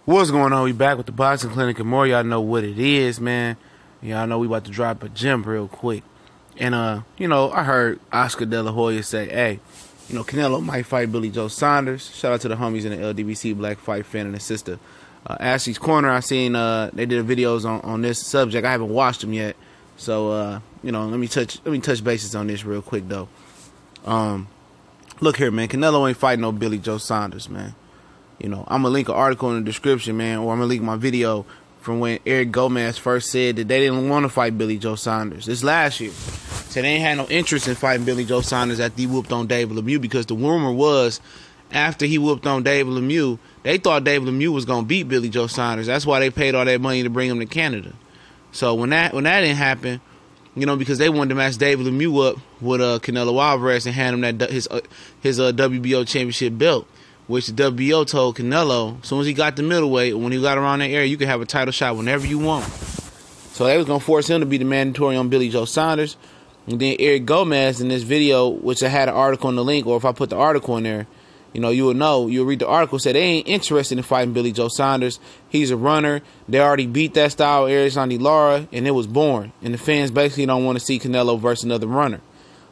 What's going on? We back with the Boxing Clinic and more. Y'all know what it is, man. Y'all know we about to drop a gem real quick. And, I heard Oscar De La Hoya say, hey, Canelo might fight Billy Joe Saunders. Shout out to the homies in the LDBC Black Fight Fan and his sister. Ashley's Corner, I seen they did videos on this subject. I haven't watched them yet. So, let me touch bases on this real quick, though. Look here, man. Canelo ain't fighting no Billy Joe Saunders, man. I'm going to link an article in the description, man, or I'm going to link my video from when Eric Gomez first said that they didn't want to fight Billy Joe Saunders. This last year. Said they ain't had no interest in fighting Billy Joe Saunders after he whooped on David Lemieux, because the rumor was after he whooped on David Lemieux, they thought David Lemieux was going to beat Billy Joe Saunders. That's why they paid all that money to bring him to Canada. So when that didn't happen, because they wanted to match David Lemieux up with Canelo Alvarez and hand him that his WBO championship belt, which the WBO told Canelo, as soon as he got the middleweight, when he got around that area, you could have a title shot whenever you want. So they was going to force him to be the mandatory on Billy Joe Saunders. And then Eric Gomez in this video, which I had an article in the link, or if I put the article in there, you'll read the article, said they ain't interested in fighting Billy Joe Saunders. He's a runner. They already beat that style Arizona Lara, and it was boring. And the fans basically don't want to see Canelo versus another runner.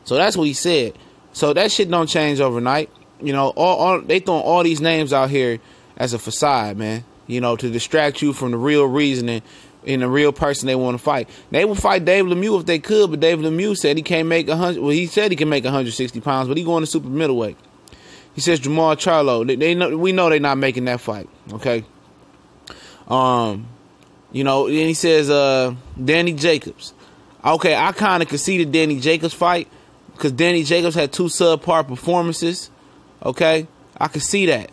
So that's what he said. So that shit don't change overnight. They throwing all these names out here as a facade, man. To distract you from the real reasoning and the real person they want to fight. They would fight David Lemieux if they could, but David Lemieux said he can't make 100. Well, he said he can make 160 pounds, but he going to super middleweight. He says Jamal Charlo. We know they're not making that fight. Okay. And he says Danny Jacobs. Okay, I kind of conceded Danny Jacobs fight because Danny Jacobs had 2 subpar performances. Okay, I can see that.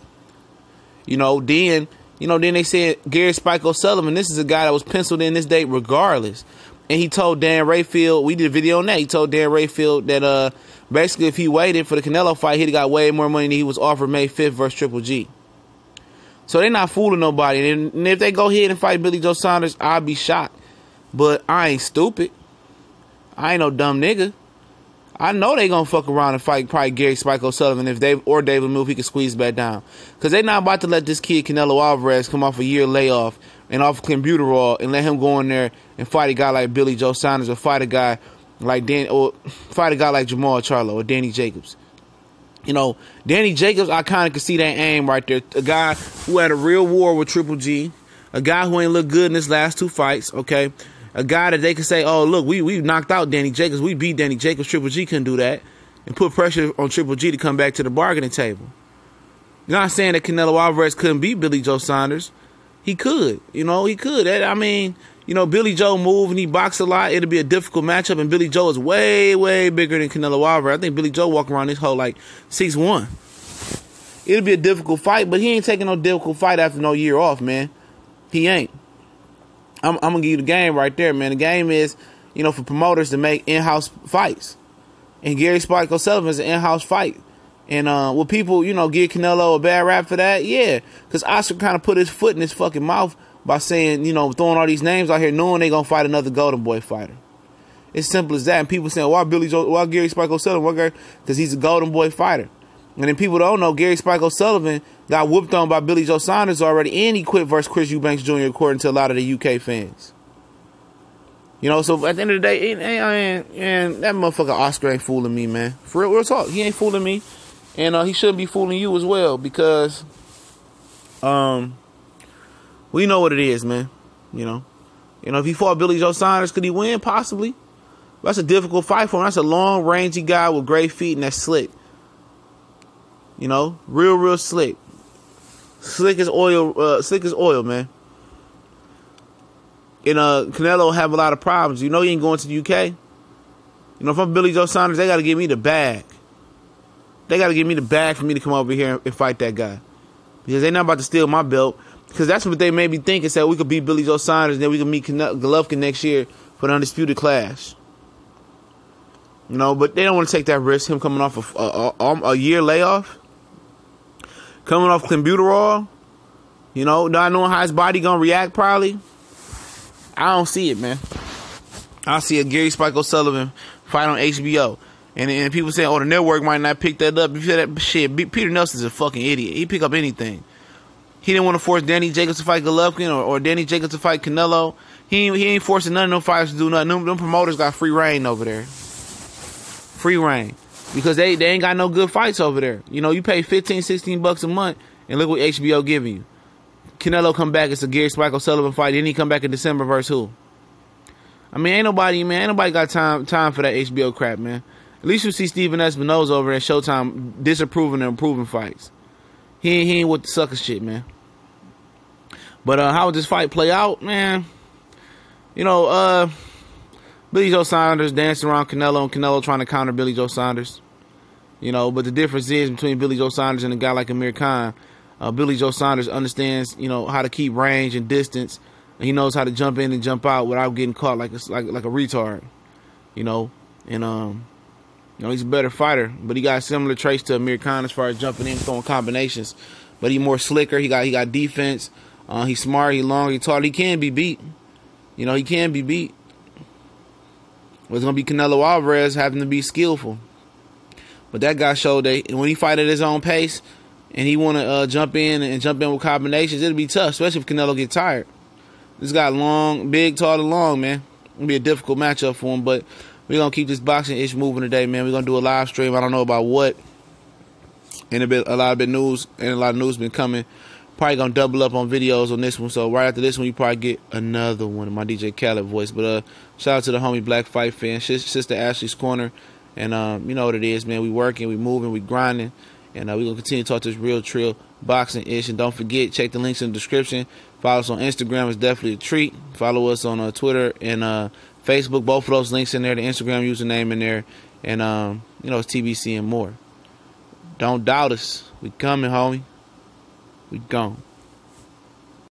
Then they said Gary Spike O'Sullivan. This is a guy that was penciled in this date regardless. And he told Dan Rayfield, we did a video on that. He told Dan Rayfield that basically if he waited for the Canelo fight, he'd have got way more money than he was offered May 5th versus Triple G. So they're not fooling nobody. And if they go ahead and fight Billy Joe Saunders, I'll be shocked. But I ain't stupid. I ain't no dumb nigga. I know they gonna fuck around and fight probably Gary Spike O'Sullivan if David Lemieux if he can squeeze back down. Because they not about to let this kid Canelo Alvarez come off a year layoff and off clenbuterol and let him go in there and fight a guy like Billy Joe Saunders or fight a guy like Jamal Charlo or Danny Jacobs. Danny Jacobs, I kind of can see that aim right there. A guy who had a real war with Triple G, a guy who ain't looked good in his last 2 fights. Okay. A guy that they could say, oh, look, we knocked out Danny Jacobs. We beat Danny Jacobs. Triple G couldn't do that. And put pressure on Triple G to come back to the bargaining table. You're not saying that Canelo Alvarez couldn't beat Billy Joe Saunders. He could. He could. Billy Joe move and he boxed a lot. It'll be a difficult matchup. And Billy Joe is way, way bigger than Canelo Alvarez. I think Billy Joe walking around this whole like 6'1". It'll be a difficult fight, but he ain't taking no difficult fight after no year off, man. He ain't. I'm going to give you the game right there, man. The game is, for promoters to make in-house fights. And Gary Spike O'Sullivan is an in-house fight. And will people, give Canelo a bad rap for that? Yeah. Because Oscar kind of put his foot in his fucking mouth by saying, throwing all these names out here knowing they're going to fight another Golden Boy fighter. It's simple as that. And people saying, why Gary Spike O'Sullivan? Because he's a Golden Boy fighter. And then people don't know Gary Spike O'Sullivan got whooped on by Billy Joe Saunders already, and he quit versus Chris Eubanks Jr. according to a lot of the UK fans. So at the end of the day, and that motherfucker Oscar ain't fooling me, man. For real talk, he ain't fooling me, and he shouldn't be fooling you as well because, we know what it is, man. If he fought Billy Joe Saunders, could he win? Possibly. That's a difficult fight for him. That's a long, rangy guy with great feet and that's slick. Real slick. Slick as oil, man. And Canelo have a lot of problems. He ain't going to the UK. If I'm Billy Joe Saunders, they got to give me the bag. They got to give me the bag for me to come over here and fight that guy. Because they're not about to steal my belt. Because that's what they made me think and said we could beat Billy Joe Saunders and then we could meet Golovkin next year for the Undisputed Clash. But they don't want to take that risk, him coming off a year layoff. Coming off clenbuterol, not knowing how his body gonna react probably. I don't see it, man. I see a Gary Spike O'Sullivan fight on HBO. And people saying, oh, the network might not pick that up. You feel that shit? Peter Nelson's a fucking idiot. He pick up anything. He didn't want to force Danny Jacobs to fight Golovkin or Danny Jacobs to fight Canelo. He ain't forcing none of them fighters to do nothing. Them promoters got free reign over there. Free reign. Because they ain't got no good fights over there. You know, you pay $15-16 a month, and look what HBO giving you. Canelo come back, it's a Gary Spike O'Sullivan fight. Then he come back in December versus who? I mean, ain't nobody got time for that HBO crap, man. At least you see Steven Espinoza over at Showtime disapproving and improving fights. He ain't with the sucker shit, man. But how would this fight play out, man? You know, Billy Joe Saunders dancing around Canelo, and Canelo trying to counter Billy Joe Saunders. You know, but the difference is between Billy Joe Saunders and a guy like Amir Khan. Billy Joe Saunders understands, you know, how to keep range and distance. And he knows how to jump in and jump out without getting caught like a retard. You know, and you know, he's a better fighter, but he got similar traits to Amir Khan as far as jumping in, throwing combinations. But he more slicker. He got defense. He's smart. He long. He tall. He can be beat. You know, he can be beat. But it's gonna be Canelo Alvarez having to be skillful. But that guy showed that when he fight at his own pace and he want to jump in with combinations, it'll be tough, especially if Canelo get tired. This guy long, big, tall, and long, man. It'll be a difficult matchup for him, but we're going to keep this boxing ish moving today, man. We're going to do a live stream. I don't know about what. And a lot of news been coming. Probably going to double up on videos on this one. So right after this one, you probably get another one in my DJ Khaled voice. But shout out to the homie Black Fight fan, Sister Ashley's Corner. And you know what it is, man. We working, we moving, we grinding. And we're going to continue to talk this real trill boxing ish. And don't forget, check the links in the description. Follow us on Instagram. It's definitely a treat. Follow us on Twitter and Facebook. Both of those links in there. The Instagram username in there. And, you know, it's TBC and more. Don't doubt us. We coming, homie. We gone.